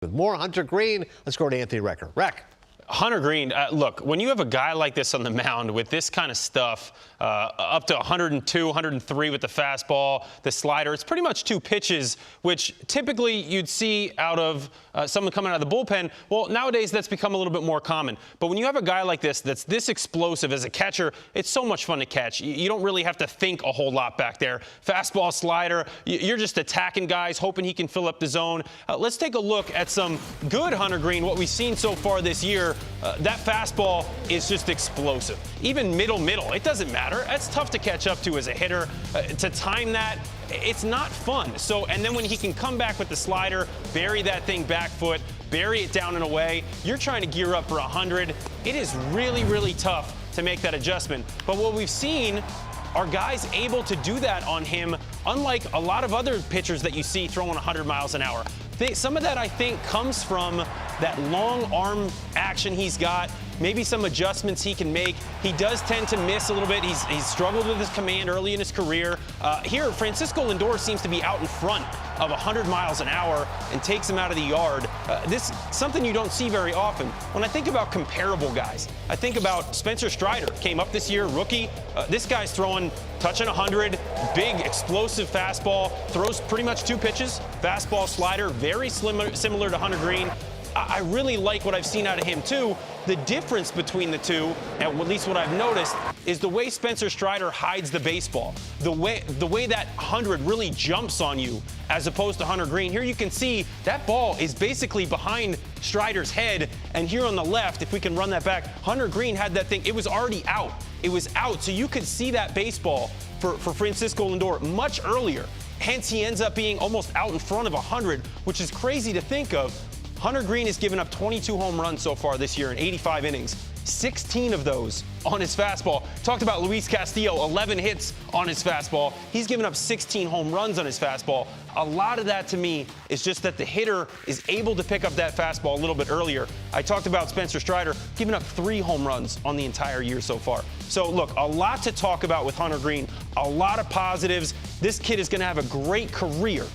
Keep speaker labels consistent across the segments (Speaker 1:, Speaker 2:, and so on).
Speaker 1: With more Hunter Greene, let's go to Anthony Recker. Reck.
Speaker 2: Hunter Greene, look, when you have a guy like this on the mound with this kind of stuff, up to 102, 103 with the fastball, the slider, it's pretty much two pitches, which typically you'd see out of someone coming out of the bullpen. Well, nowadays that's become a little bit more common. But when you have a guy like this that's this explosive as a catcher, it's so much fun to catch. You don't really have to think a whole lot back there. Fastball, slider, you're just attacking guys, hoping he can fill up the zone. Let's take a look at some good Hunter Greene, what we've seen so far this year. That fastball is just explosive. Even middle, it doesn't matter. That's tough to catch up to as a hitter. To time that, it's not fun. So, and then when he can come back with the slider, bury that thing back foot, bury it down and away, you're trying to gear up for 100. It is really, really tough to make that adjustment. But what we've seen are guys able to do that on him, unlike a lot of other pitchers that you see throwing 100 miles an hour. Some of that, I think, comes from that long arm action he's got, maybe some adjustments he can make. He does tend to miss a little bit. He's struggled with his command early in his career. Here, Francisco Lindor seems to be out in front of 100 miles an hour and takes him out of the yard. This something you don't see very often. When I think about comparable guys, I think about Spencer Strider, came up this year, rookie. This guy's throwing, touching 100, big explosive fastball, throws pretty much two pitches, fastball, slider, very similar to Hunter Greene. I really like what I've seen out of him, too. The difference between the two, at least what I've noticed, is the way Spencer Strider hides the baseball. The way that 100 really jumps on you, as opposed to Hunter Greene. Here you can see that ball is basically behind Strider's head, and here on the left, if we can run that back, Hunter Greene had that thing. It was already out. It was out, so you could see that baseball for Francisco Lindor much earlier. Hence, he ends up being almost out in front of 100, which is crazy to think of. Hunter Greene has given up 22 home runs so far this year in 85 innings, 16 of those on his fastball. Talked about Luis Castillo, 11 hits on his fastball. He's given up 16 home runs on his fastball. A lot of that, to me, is just that the hitter is able to pick up that fastball a little bit earlier. I talked about Spencer Strider giving up 3 home runs on the entire year so far. So, look, a lot to talk about with Hunter Greene, a lot of positives. This kid is going to have a great career,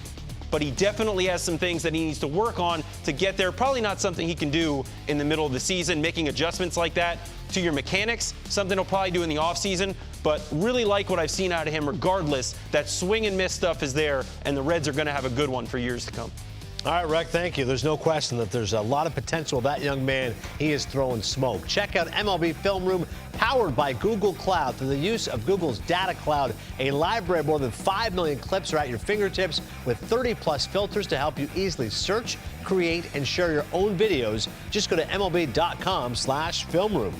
Speaker 2: but he definitely has some things that he needs to work on to get there. Probably not something he can do in the middle of the season, making adjustments like that to your mechanics, something he'll probably do in the offseason, but really like what I've seen out of him regardless. That swing and miss stuff is there, and the Reds are going to have a good one for years to come.
Speaker 1: All right, Reck, thank you. There's no question that there's a lot of potential. That young man, he is throwing smoke. Check out MLB Film Room, powered by Google Cloud. Through the use of Google's Data Cloud, a library of more than 5 million clips are at your fingertips with 30-plus filters to help you easily search, create, and share your own videos. Just go to MLB.com/filmroom.